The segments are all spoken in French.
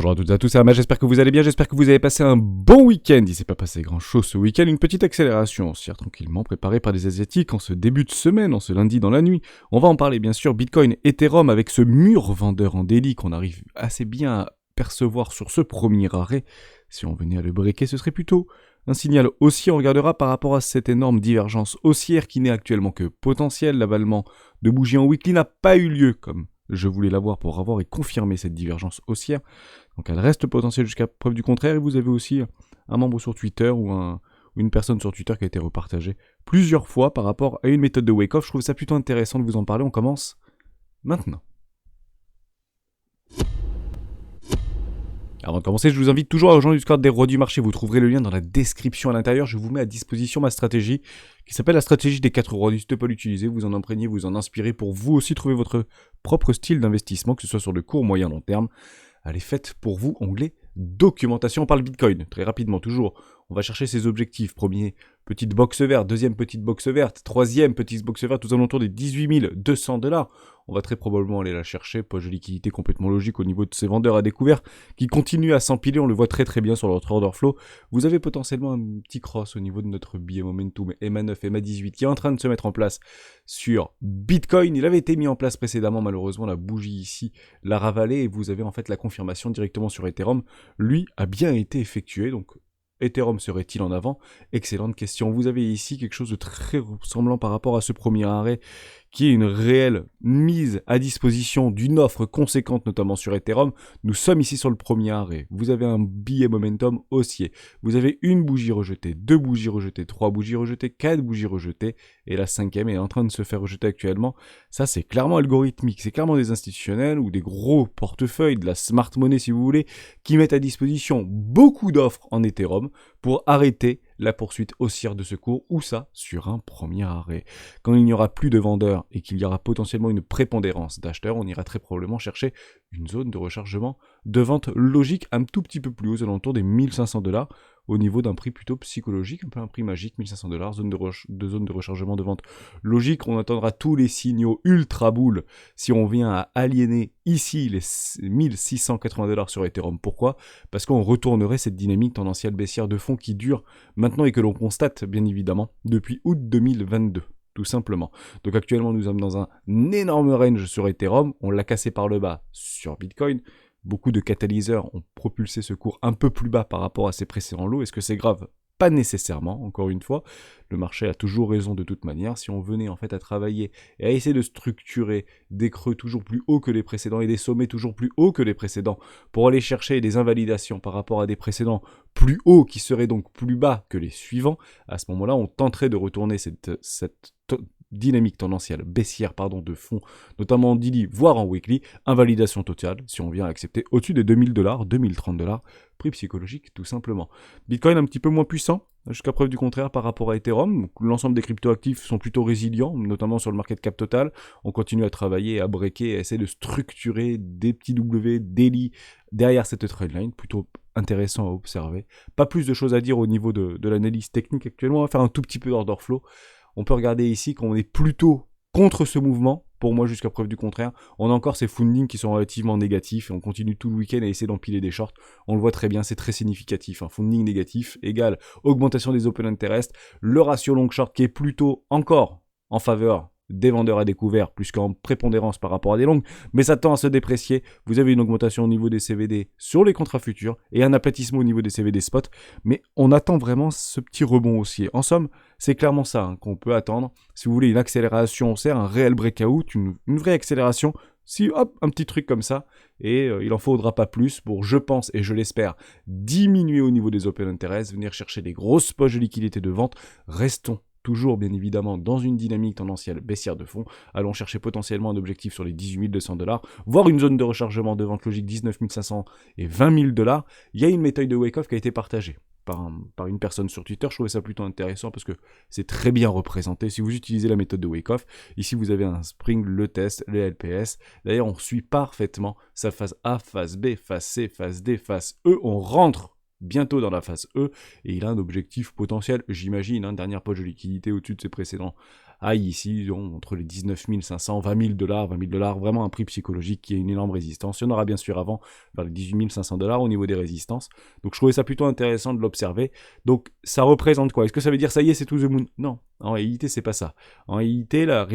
Bonjour à toutes et à tous, c'est Ama, j'espère que vous allez bien, j'espère que vous avez passé un bon week-end. Il s'est pas passé grand chose ce week-end, une petite accélération, haussière tranquillement préparée par des Asiatiques en ce début de semaine, en ce lundi dans la nuit. On va en parler bien sûr, Bitcoin, Ethereum, avec ce mur vendeur en daily qu'on arrive assez bien à percevoir sur ce premier arrêt. Si on venait à le breaker, ce serait plutôt un signal haussier. On regardera par rapport à cette énorme divergence haussière qui n'est actuellement que potentielle. L'avalement de bougies en weekly n'a pas eu lieu comme je voulais l'avoir pour avoir et confirmer cette divergence haussière. Donc elle reste potentielle jusqu'à preuve du contraire. Et vous avez aussi un membre sur Twitter ou une personne sur Twitter qui a été repartagée plusieurs fois par rapport à une méthode de wake-off. Je trouve ça plutôt intéressant de vous en parler. On commence maintenant. Avant de commencer, je vous invite toujours à rejoindre le Discord des rois du marché. Vous trouverez le lien dans la description à l'intérieur. Je vous mets à disposition ma stratégie qui s'appelle la stratégie des 4 rois. N'hésitez pas à l'utiliser, vous en imprégnez, vous en inspirez pour vous aussi trouver votre propre style d'investissement, que ce soit sur le court, moyen, long terme. Allez, faites pour vous, onglet documentation. On parle Bitcoin, très rapidement toujours. On va chercher ses objectifs. Premier, petite box verte. Deuxième, petite box verte. Troisième, petite box verte, aux alentours des 18 200 $. On va très probablement aller la chercher. Poche de liquidité complètement logique au niveau de ces vendeurs à découvert qui continuent à s'empiler. On le voit très très bien sur notre order flow. Vous avez potentiellement un petit cross au niveau de notre billet momentum EMA9, EMA18 qui est en train de se mettre en place sur Bitcoin. Il avait été mis en place précédemment. Malheureusement, la bougie ici l'a ravalé et vous avez en fait la confirmation directement sur Ethereum. Lui a bien été effectué. Donc, Ethereum serait-il en avant? Excellente question. Vous avez ici quelque chose de très ressemblant par rapport à ce premier arrêt qui est une réelle mise à disposition d'une offre conséquente, notamment sur Ethereum. Nous sommes ici sur le premier arrêt. Vous avez un billet momentum haussier. Vous avez une bougie rejetée, 2 bougies rejetées, 3 bougies rejetées, 4 bougies rejetées, et la 5e est en train de se faire rejeter actuellement. Ça, c'est clairement algorithmique. C'est clairement des institutionnels ou des gros portefeuilles, de la smart money si vous voulez, qui mettent à disposition beaucoup d'offres en Ethereum pour arrêter la poursuite haussière de ce cours, ou ça, sur un premier arrêt. Quand il n'y aura plus de vendeurs et qu'il y aura potentiellement une prépondérance d'acheteurs, on ira très probablement chercher une zone de rechargement de vente logique un tout petit peu plus haut, aux alentours des 1500 $, au niveau d'un prix plutôt psychologique, un peu un prix magique, 1500 $, zone de rechargement de vente logique. On attendra tous les signaux ultra bull si on vient à aliéner ici les 1680 $ sur Ethereum. Pourquoi? Parce qu'on retournerait cette dynamique tendancielle baissière de fond qui dure maintenant et que l'on constate bien évidemment depuis août 2022. Tout simplement. Donc actuellement nous sommes dans un énorme range sur Ethereum, on l'a cassé par le bas sur Bitcoin. Beaucoup de catalyseurs ont propulsé ce cours un peu plus bas par rapport à ses précédents lows. Est-ce que c'est grave? Pas nécessairement, encore une fois. Le marché a toujours raison de toute manière. Si on venait en fait à travailler et à essayer de structurer des creux toujours plus hauts que les précédents et des sommets toujours plus hauts que les précédents pour aller chercher des invalidations par rapport à des précédents plus hauts qui seraient donc plus bas que les suivants, à ce moment-là, on tenterait de retourner cette dynamique tendancielle baissière de fond, notamment en daily, voire en weekly, invalidation totale, si on vient accepter au-dessus des 2000 $, 2030 $, prix psychologique tout simplement. Bitcoin un petit peu moins puissant, jusqu'à preuve du contraire par rapport à Ethereum. L'ensemble des cryptoactifs sont plutôt résilients, notamment sur le market cap total. On continue à travailler, à breaker, à essayer de structurer des petits W daily derrière cette trendline, plutôt intéressant à observer. Pas plus de choses à dire au niveau de l'analyse technique actuellement, on va faire un tout petit peu d'order flow. On peut regarder ici qu'on est plutôt contre ce mouvement, pour moi jusqu'à preuve du contraire. On a encore ces fundings qui sont relativement négatifs et on continue tout le week-end à essayer d'empiler des shorts. On le voit très bien, c'est très significatif. Un funding négatif égale augmentation des open interest. Le ratio long short qui est plutôt encore en faveur des vendeurs à découvert plus qu'en prépondérance par rapport à des longues, mais ça tend à se déprécier. Vous avez une augmentation au niveau des CVD sur les contrats futurs et un aplatissement au niveau des CVD spot, mais on attend vraiment ce petit rebond haussier. En somme, c'est clairement ça qu'on peut attendre. Si vous voulez une accélération haussière, un réel breakout, une vraie accélération, si hop, un petit truc comme ça, et il en faudra pas plus pour, je pense et je l'espère, diminuer au niveau des open interest, venir chercher des grosses poches de liquidité de vente. Restons toujours bien évidemment dans une dynamique tendancielle baissière de fond. Allons chercher potentiellement un objectif sur les 18 200 $, voire une zone de rechargement de vente logique 19 500 et 20 000 $. Il y a une méthode de wake-off qui a été partagée par une personne sur Twitter. Je trouvais ça plutôt intéressant parce que c'est très bien représenté. Si vous utilisez la méthode de wake-off, ici vous avez un Spring, le test, le LPS. D'ailleurs, on suit parfaitement sa phase A, phase B, phase C, phase D, phase E. On rentre bientôt dans la phase E, et il a un objectif potentiel, j'imagine, dernière poche de liquidité au-dessus de ses précédents highs ici, entre les 19 500, 20 000 $, vraiment un prix psychologique qui a une énorme résistance. Il y en aura bien sûr avant, vers les 18 500 $ au niveau des résistances. Donc je trouvais ça plutôt intéressant de l'observer. Donc ça représente quoi? Est-ce que ça veut dire ça y est, c'est to the moon? Non, en réalité c'est pas ça. En réalité, la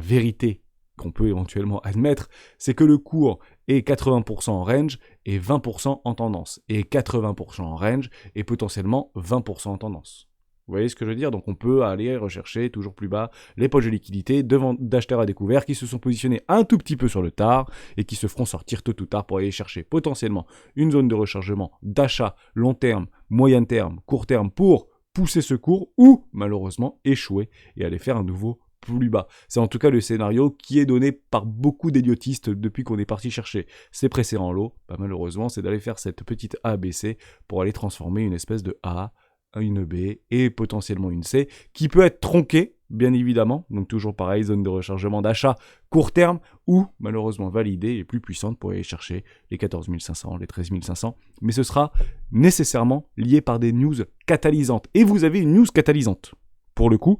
vérité qu'on peut éventuellement admettre, c'est que le cours est 80% en range et 20% en tendance. Et 80% en range et potentiellement 20% en tendance. Vous voyez ce que je veux dire? Donc on peut aller rechercher toujours plus bas les poches de liquidité d'acheteurs à découvert qui se sont positionnés un tout petit peu sur le tard et qui se feront sortir tôt ou tard pour aller chercher potentiellement une zone de rechargement d'achat long terme, moyen terme, court terme pour pousser ce cours ou malheureusement échouer et aller faire un nouveau plus bas. C'est en tout cas le scénario qui est donné par beaucoup d'idiotistes depuis qu'on est parti chercher ces précédents lots. Malheureusement, c'est d'aller faire cette petite ABC pour aller transformer une espèce de A, une B et potentiellement une C qui peut être tronquée, bien évidemment. Donc toujours pareil, zone de rechargement d'achat court terme ou malheureusement validée et plus puissante pour aller chercher les 14 500, les 13 500. Mais ce sera nécessairement lié par des news catalysantes. Et vous avez une news catalysante, pour le coup,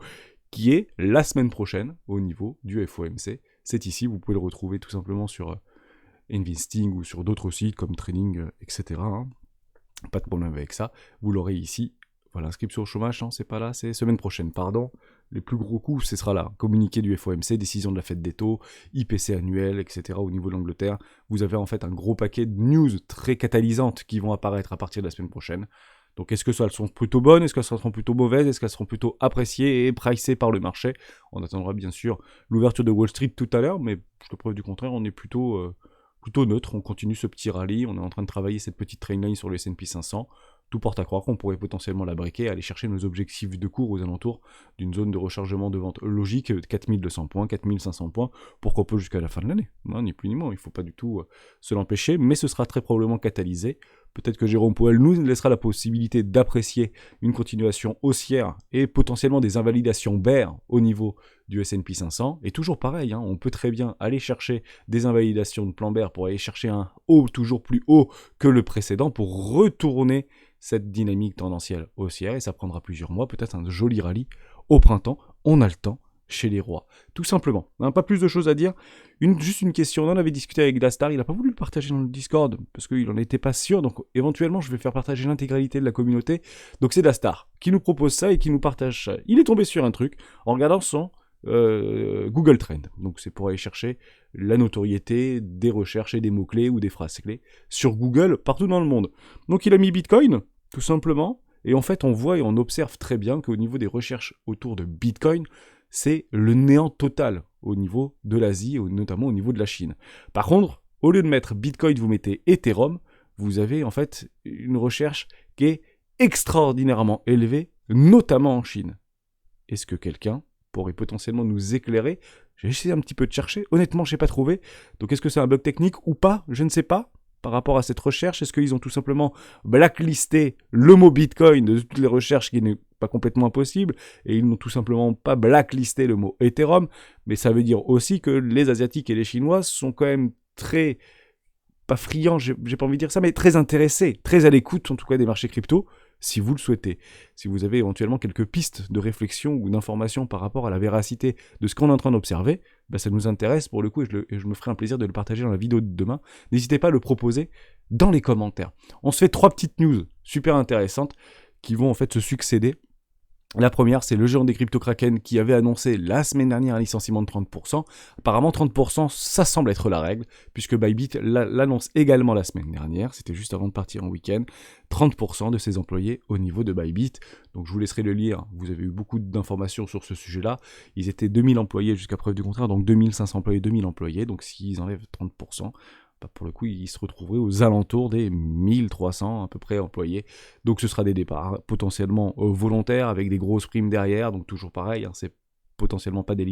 qui est la semaine prochaine au niveau du FOMC. C'est ici, vous pouvez le retrouver tout simplement sur Investing ou sur d'autres sites comme Trading, etc. Pas de problème avec ça. Vous l'aurez ici. Voilà, inscription au chômage, non, c'est pas là, c'est semaine prochaine, pardon. Les plus gros coups, ce sera là. Communiqué du FOMC, décision de la Fed des taux, IPC annuel, etc. au niveau de l'Angleterre. Vous avez en fait un gros paquet de news très catalysantes qui vont apparaître à partir de la semaine prochaine. Donc est-ce que elles sont plutôt bonnes? Est-ce qu'elles seront plutôt mauvaises? Est-ce qu'elles seront plutôt appréciées et pricées par le marché? On attendra bien sûr l'ouverture de Wall Street tout à l'heure, mais jusqu'à preuve du contraire, on est plutôt neutre. On continue ce petit rallye. On est en train de travailler cette petite trainline sur le S&P 500. Tout porte à croire qu'on pourrait potentiellement la breaker et aller chercher nos objectifs de cours aux alentours d'une zone de rechargement de vente logique de 4200 points, 4500 points, pourquoi pas jusqu'à la fin de l'année. Non, ni plus ni moins, il ne faut pas du tout se l'empêcher, mais ce sera très probablement catalysé. Peut-être que Jérôme Powell nous laissera la possibilité d'apprécier une continuation haussière et potentiellement des invalidations bear au niveau du S&P 500. Et toujours pareil, on peut très bien aller chercher des invalidations de plan bear pour aller chercher un haut toujours plus haut que le précédent pour retourner cette dynamique tendancielle haussière. Et ça prendra plusieurs mois, peut-être un joli rallye au printemps. On a le temps chez les rois, tout simplement. Pas plus de choses à dire. Juste une question, on en avait discuté avec Dastar, il n'a pas voulu le partager dans le Discord, parce qu'il n'en était pas sûr, donc éventuellement je vais faire partager l'intégralité de la communauté. Donc c'est Dastar qui nous propose ça et qui nous partage ça. Il est tombé sur un truc en regardant son Google Trend. Donc c'est pour aller chercher la notoriété des recherches et des mots-clés ou des phrases-clés sur Google partout dans le monde. Donc il a mis Bitcoin, tout simplement, et en fait on voit et on observe très bien qu'au niveau des recherches autour de Bitcoin, c'est le néant total au niveau de l'Asie, et notamment au niveau de la Chine. Par contre, au lieu de mettre Bitcoin, vous mettez Ethereum, vous avez en fait une recherche qui est extraordinairement élevée, notamment en Chine. Est-ce que quelqu'un pourrait potentiellement nous éclairer? J'ai essayé un petit peu de chercher, honnêtement je n'ai pas trouvé. Donc est-ce que c'est un bug technique ou pas? Je ne sais pas. Par rapport à cette recherche, est-ce qu'ils ont tout simplement blacklisté le mot Bitcoin de toutes les recherches, qui n'est pas complètement impossible, et ils n'ont tout simplement pas blacklisté le mot Ethereum, mais ça veut dire aussi que les Asiatiques et les Chinois sont quand même très, pas friands, j'ai pas envie de dire ça, mais très intéressés, très à l'écoute en tout cas des marchés crypto, si vous le souhaitez. Si vous avez éventuellement quelques pistes de réflexion ou d'information par rapport à la véracité de ce qu'on est en train d'observer, ça nous intéresse pour le coup et je me ferai un plaisir de le partager dans la vidéo de demain. N'hésitez pas à le proposer dans les commentaires. On se fait 3 petites news super intéressantes qui vont en fait se succéder. La première, c'est le géant des crypto-kraken qui avait annoncé la semaine dernière un licenciement de 30%. Apparemment, 30%, ça semble être la règle, puisque Bybit l'annonce également la semaine dernière, c'était juste avant de partir en week-end, 30% de ses employés au niveau de Bybit. Donc je vous laisserai le lire, vous avez eu beaucoup d'informations sur ce sujet-là. Ils étaient 2000 employés jusqu'à preuve du contraire, donc 2500 employés, 2000 employés, donc s'ils enlèvent 30%, pour le coup, ils se retrouveraient aux alentours des 1300 à peu près employés. Donc ce sera des départs potentiellement volontaires avec des grosses primes derrière. Donc toujours pareil, c'est potentiellement pas des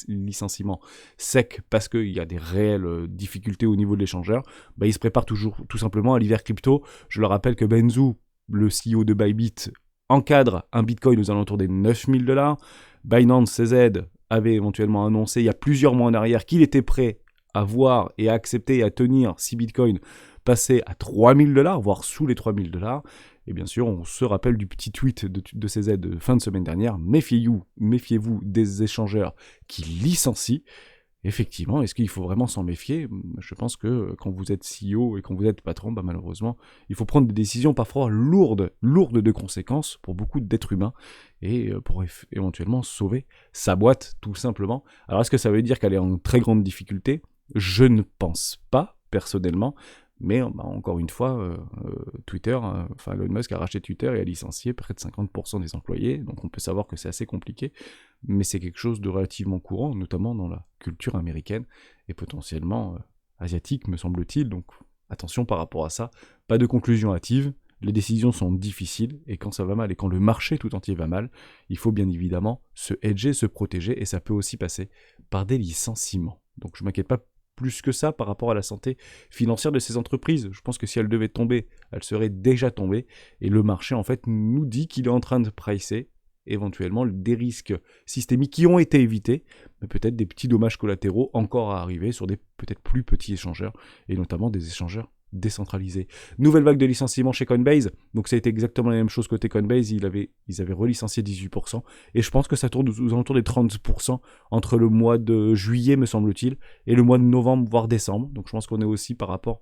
licenciements secs parce qu'il y a des réelles difficultés au niveau de l'échangeur. Ils se préparent toujours tout simplement à l'hiver crypto. Je leur rappelle que Benzu, le CEO de Bybit, encadre un Bitcoin aux alentours des 9000 $. Binance CZ avait éventuellement annoncé il y a plusieurs mois en arrière qu'il était prêt à voir et à accepter et à tenir si Bitcoin passait à 3000 $, voire sous les 3000 $. Et bien sûr, on se rappelle du petit tweet de CZ de fin de semaine dernière, méfiez-vous des échangeurs qui licencient. Effectivement, est-ce qu'il faut vraiment s'en méfier? Je pense que quand vous êtes CEO et quand vous êtes patron, malheureusement, il faut prendre des décisions parfois lourdes de conséquences pour beaucoup d'êtres humains et pour éventuellement sauver sa boîte, tout simplement. Alors, est-ce que ça veut dire qu'elle est en très grande difficulté? Je ne pense pas, personnellement. Mais encore une fois, Twitter, Elon Musk a racheté Twitter et a licencié près de 50% des employés, donc on peut savoir que c'est assez compliqué, mais c'est quelque chose de relativement courant, notamment dans la culture américaine et potentiellement asiatique, me semble-t-il, donc attention par rapport à ça, pas de conclusion hâtive, les décisions sont difficiles, et quand ça va mal, et quand le marché tout entier va mal, il faut bien évidemment se hedger, se protéger, et ça peut aussi passer par des licenciements. Donc je m'inquiète pas plus que ça par rapport à la santé financière de ces entreprises. Je pense que si elles devaient tomber, elles seraient déjà tombées. Et le marché, en fait, nous dit qu'il est en train de pricer éventuellement des risques systémiques qui ont été évités, mais peut-être des petits dommages collatéraux encore à arriver sur des peut-être plus petits échangeurs, et notamment des échangeurs décentralisés. Nouvelle vague de licenciements chez Coinbase, donc ça a été exactement la même chose côté Coinbase, ils avaient relicencié 18%, et je pense que ça tourne aux alentours des 30% entre le mois de juillet, me semble-t-il, et le mois de novembre, voire décembre, donc je pense qu'on est aussi par rapport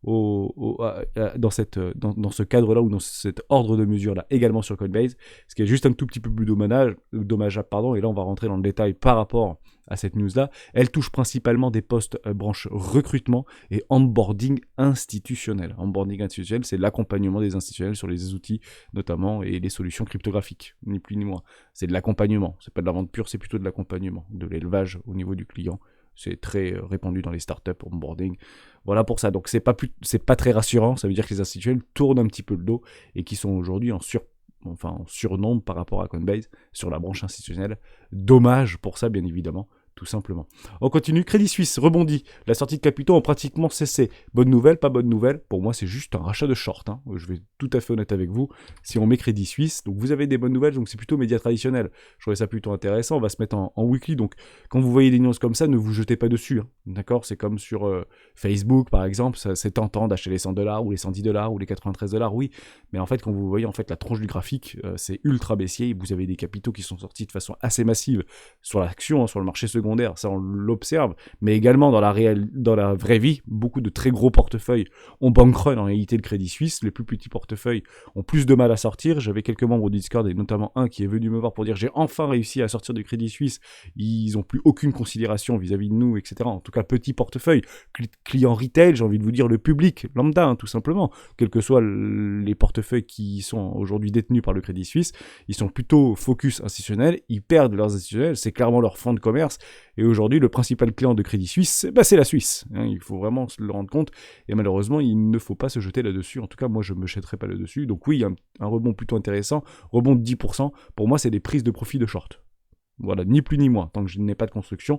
dans ce cadre-là, ou dans cet ordre de mesure-là, également sur Coinbase, ce qui est juste un tout petit peu plus dommageable, et là on va rentrer dans le détail par rapport à cette news-là. Elle touche principalement des postes branches recrutement et onboarding institutionnel. Onboarding institutionnel, c'est l'accompagnement des institutionnels sur les outils, notamment, et les solutions cryptographiques, ni plus ni moins. C'est de l'accompagnement, c'est pas de la vente pure, c'est plutôt de l'accompagnement, de l'élevage au niveau du client. C'est très répandu dans les startups, onboarding. Voilà pour ça. Donc c'est pas très rassurant. Ça veut dire que les institutionnels tournent un petit peu le dos et qui sont aujourd'hui en surnombre par rapport à Coinbase sur la branche institutionnelle. Dommage pour ça, bien évidemment. Tout simplement. On continue. Crédit Suisse rebondit. La sortie de capitaux ont pratiquement cessé. Bonne nouvelle, pas bonne nouvelle. Pour moi, c'est juste un rachat de short. Je vais être tout à fait honnête avec vous. Si on met Crédit Suisse, donc vous avez des bonnes nouvelles, donc c'est plutôt médias traditionnels. Je trouvais ça plutôt intéressant. On va se mettre en weekly. Donc, quand vous voyez des news comme ça, ne vous jetez pas dessus. D'accord? C'est comme sur Facebook, par exemple. C'est tentant d'acheter les $100 ou les $110 ou les $93. Oui. Mais en fait, quand vous voyez la tronche du graphique, c'est ultra baissier. Vous avez des capitaux qui sont sortis de façon assez massive sur l'action, sur le marché secondaire. Ça on l'observe, mais également dans la vraie vie, beaucoup de très gros portefeuilles ont bankrun en réalité le Crédit Suisse. Les plus petits portefeuilles ont plus de mal à sortir. J'avais quelques membres du Discord et notamment un qui est venu me voir pour dire j'ai enfin réussi à sortir du Crédit Suisse. Ils n'ont plus aucune considération vis-à-vis de nous, etc. En tout cas, petit portefeuille, client retail, j'ai envie de vous dire le public lambda, tout simplement. Quels que soient les portefeuilles qui sont aujourd'hui détenus par le Crédit Suisse, ils sont plutôt focus institutionnel, ils perdent leurs institutionnels, c'est clairement leur fonds de commerce. Et aujourd'hui, le principal client de Crédit Suisse, c'est la Suisse. Il faut vraiment se le rendre compte. Et malheureusement, il ne faut pas se jeter là-dessus. En tout cas, moi, je ne me jetterai pas là-dessus. Donc oui, il y a un rebond plutôt intéressant. Rebond de 10%. Pour moi, c'est des prises de profit de short. Voilà, ni plus ni moins. Tant que je n'ai pas de construction,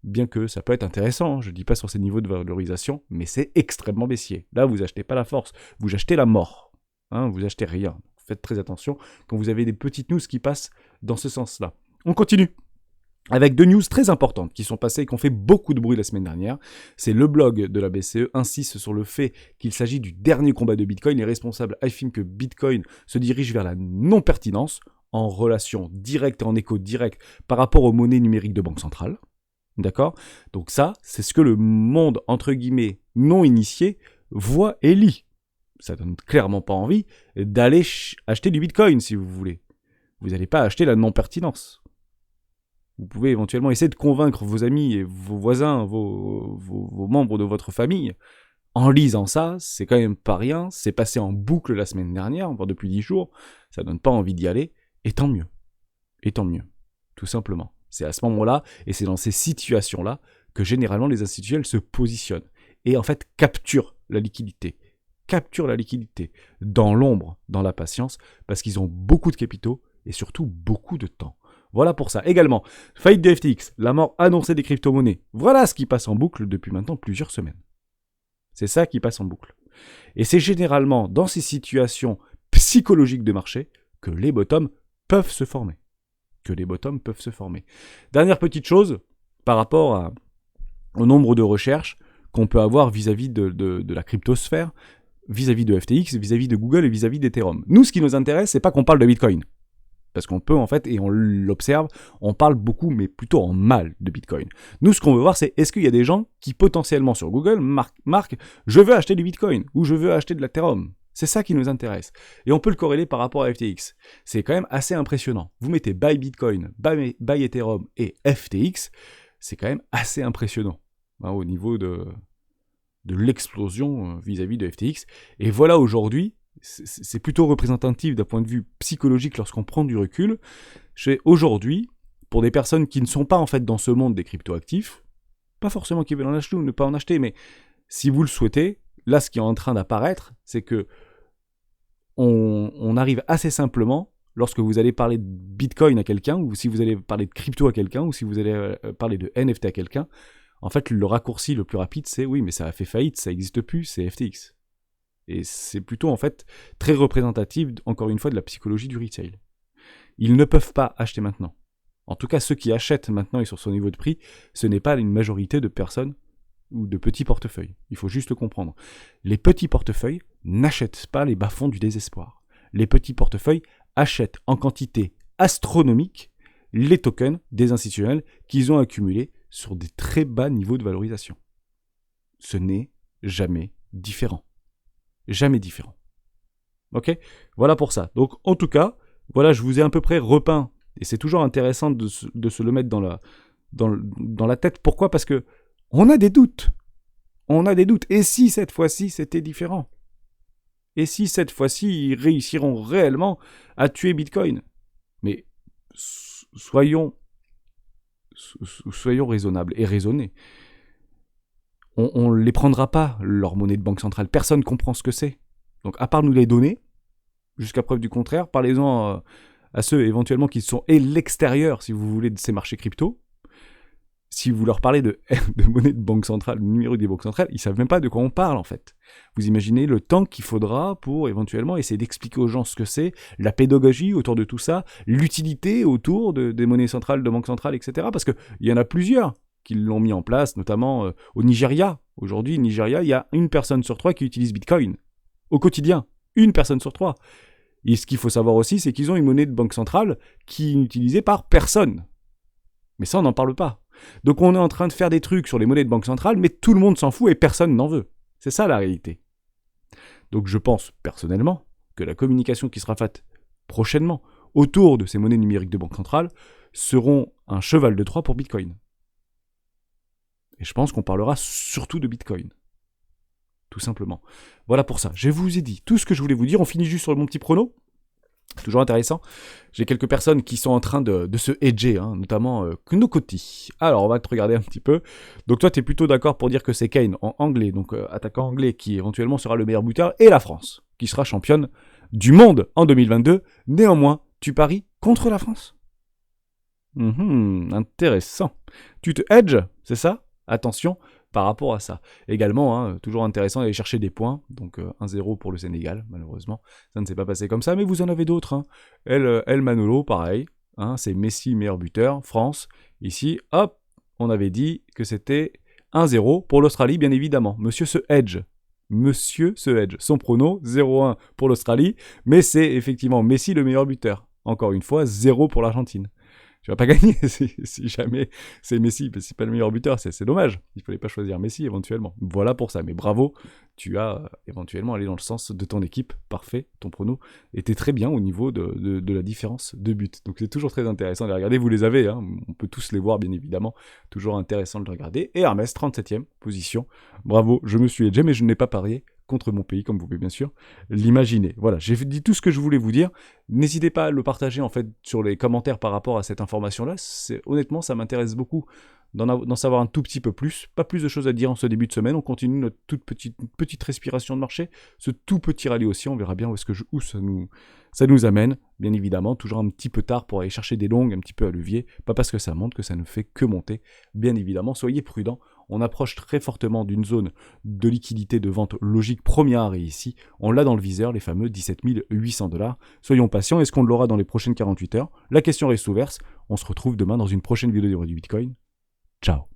bien que ça peut être intéressant, je ne dis pas sur ces niveaux de valorisation, mais c'est extrêmement baissier. Là, vous achetez pas la force, vous achetez la mort. Vous achetez rien. Faites très attention quand vous avez des petites news qui passent dans ce sens-là. On continue avec deux news très importantes qui sont passées et qui ont fait beaucoup de bruit la semaine dernière. C'est le blog de la BCE insiste sur le fait qu'il s'agit du dernier combat de Bitcoin. Les responsables affirment que Bitcoin se dirige vers la non-pertinence en relation directe et en écho direct par rapport aux monnaies numériques de banque centrale. D'accord ? Donc ça, c'est ce que le monde, entre guillemets, non initié, voit et lit. Ça donne clairement pas envie d'aller acheter du Bitcoin, si vous voulez. Vous n'allez pas acheter la non-pertinence. Vous pouvez éventuellement essayer de convaincre vos amis et vos voisins, vos membres de votre famille. En lisant ça, c'est quand même pas rien. C'est passé en boucle la semaine dernière, voire depuis 10 jours. Ça donne pas envie d'y aller. Et tant mieux. Et tant mieux. Tout simplement. C'est à ce moment-là, et c'est dans ces situations-là, que généralement les institutionnels se positionnent. Et en fait, capturent la liquidité. Dans l'ombre, dans la patience, parce qu'ils ont beaucoup de capitaux et surtout beaucoup de temps. Voilà pour ça. Également, faillite de FTX, la mort annoncée des crypto-monnaies. Voilà ce qui passe en boucle depuis maintenant plusieurs semaines. C'est ça qui passe en boucle. Et c'est généralement dans ces situations psychologiques de marché que les bottoms peuvent se former. Dernière petite chose, par rapport au nombre de recherches qu'on peut avoir vis-à-vis de la cryptosphère, vis-à-vis de FTX, vis-à-vis de Google et vis-à-vis d'Ethereum. Nous, ce qui nous intéresse, c'est pas qu'on parle de Bitcoin. Parce qu'on peut, en fait, et on l'observe, on parle beaucoup, mais plutôt en mal de Bitcoin. Nous, ce qu'on veut voir, c'est est-ce qu'il y a des gens qui, potentiellement, sur Google, marquent « Je veux acheter du Bitcoin » ou « Je veux acheter de l'Ethereum ». C'est ça qui nous intéresse. Et on peut le corréler par rapport à FTX. C'est quand même assez impressionnant. Vous mettez Buy Bitcoin, Buy Ethereum et FTX, c'est quand même assez impressionnant au niveau de l'explosion vis-à-vis de FTX. Et voilà aujourd'hui, c'est plutôt représentatif d'un point de vue psychologique lorsqu'on prend du recul. Aujourd'hui, pour des personnes qui ne sont pas en fait dans ce monde des cryptoactifs, pas forcément qui veulent en acheter ou ne pas en acheter, mais si vous le souhaitez, là ce qui est en train d'apparaître, c'est que on arrive assez simplement, lorsque vous allez parler de Bitcoin à quelqu'un, ou si vous allez parler de crypto à quelqu'un, ou si vous allez parler de NFT à quelqu'un, en fait le raccourci le plus rapide c'est oui mais ça a fait faillite, ça n'existe plus, c'est FTX. Et c'est plutôt en fait très représentatif, encore une fois, de la psychologie du retail. Ils ne peuvent pas acheter maintenant. En tout cas, ceux qui achètent maintenant et sur son niveau de prix, ce n'est pas une majorité de personnes ou de petits portefeuilles. Il faut juste le comprendre. Les petits portefeuilles n'achètent pas les bas-fonds du désespoir. Les petits portefeuilles achètent en quantité astronomique les tokens des institutionnels qu'ils ont accumulés sur des très bas niveaux de valorisation. Ce n'est jamais différent. Jamais différent. Ok ? Voilà pour ça. Donc, en tout cas, voilà, je vous ai à peu près repeint, et c'est toujours intéressant de se le mettre dans la tête. Pourquoi ? Parce que on a des doutes. On a des doutes. Et si cette fois-ci, c'était différent ? Et si cette fois-ci, ils réussiront réellement à tuer Bitcoin ? Mais soyons raisonnables et raisonnés. On ne les prendra pas, leur monnaie de banque centrale. Personne ne comprend ce que c'est. Donc, à part nous les donner, jusqu'à preuve du contraire, parlez-en à ceux éventuellement qui sont l'extérieur, si vous voulez, de ces marchés crypto. Si vous leur parlez de monnaie de banque centrale, de numéro des banques centrales, ils ne savent même pas de quoi on parle, en fait. Vous imaginez le temps qu'il faudra pour éventuellement essayer d'expliquer aux gens ce que c'est, la pédagogie autour de tout ça, l'utilité autour des monnaies centrales, de banques centrales, etc. Parce qu'il y en a plusieurs qui l'ont mis en place, notamment au Nigeria. Aujourd'hui, au Nigeria, il y a 1 personne sur 3 qui utilise Bitcoin. Au quotidien. 1 personne sur 3. Et ce qu'il faut savoir aussi, c'est qu'ils ont une monnaie de banque centrale qui est utilisée par personne. Mais ça, on n'en parle pas. Donc on est en train de faire des trucs sur les monnaies de banque centrale, mais tout le monde s'en fout et personne n'en veut. C'est ça la réalité. Donc je pense, personnellement, que la communication qui sera faite prochainement autour de ces monnaies numériques de banque centrale seront un cheval de Troie pour Bitcoin. Et je pense qu'on parlera surtout de Bitcoin. Tout simplement. Voilà pour ça. Je vous ai dit tout ce que je voulais vous dire. On finit juste sur mon petit prono. Toujours intéressant. J'ai quelques personnes qui sont en train de se hedger, notamment Knokoti. Alors, on va te regarder un petit peu. Donc, toi, tu es plutôt d'accord pour dire que c'est Kane en anglais, donc attaquant anglais, qui éventuellement sera le meilleur buteur, et la France, qui sera championne du monde en 2022. Néanmoins, tu paries contre la France. Intéressant. Tu te hedges, c'est ça ? Attention par rapport à ça. Également, toujours intéressant d'aller chercher des points. Donc 1-0 pour le Sénégal, malheureusement. Ça ne s'est pas passé comme ça, mais vous en avez d'autres. El Manolo, pareil. C'est Messi, meilleur buteur. France, ici, hop, on avait dit que c'était 1-0 pour l'Australie, bien évidemment. Monsieur se hedge. Son prono, 0-1 pour l'Australie. Mais c'est effectivement Messi le meilleur buteur. Encore une fois, 0 pour l'Argentine. Tu vas pas gagner si jamais c'est Messi, parce que c'est pas le meilleur buteur, c'est dommage. Il fallait pas choisir Messi éventuellement. Voilà pour ça, mais bravo, tu as éventuellement allé dans le sens de ton équipe, parfait, ton prono était très bien au niveau de la différence de but. Donc c'est toujours très intéressant de les regarder, vous les avez, on peut tous les voir bien évidemment, toujours intéressant de les regarder. Et Hermès, 37e position, bravo, je me suis hedgé, mais je n'ai pas parié contre mon pays, comme vous pouvez bien sûr l'imaginer. Voilà, j'ai dit tout ce que je voulais vous dire. N'hésitez pas à le partager en fait sur les commentaires par rapport à cette information-là. Honnêtement, ça m'intéresse beaucoup d'en savoir un tout petit peu plus. Pas plus de choses à dire en ce début de semaine. On continue notre toute petite respiration de marché, ce tout petit rallye aussi. On verra bien où ça nous amène. Bien évidemment, toujours un petit peu tard pour aller chercher des longues, un petit peu à levier. Pas parce que ça monte que ça ne fait que monter. Bien évidemment, soyez prudents. On approche très fortement d'une zone de liquidité de vente logique premier arrêt ici. On l'a dans le viseur, les fameux 17 800 $. Soyons patients. Est-ce qu'on l'aura dans les prochaines 48 heures ? La question reste ouverte. On se retrouve demain dans une prochaine vidéo du Bitcoin. Ciao.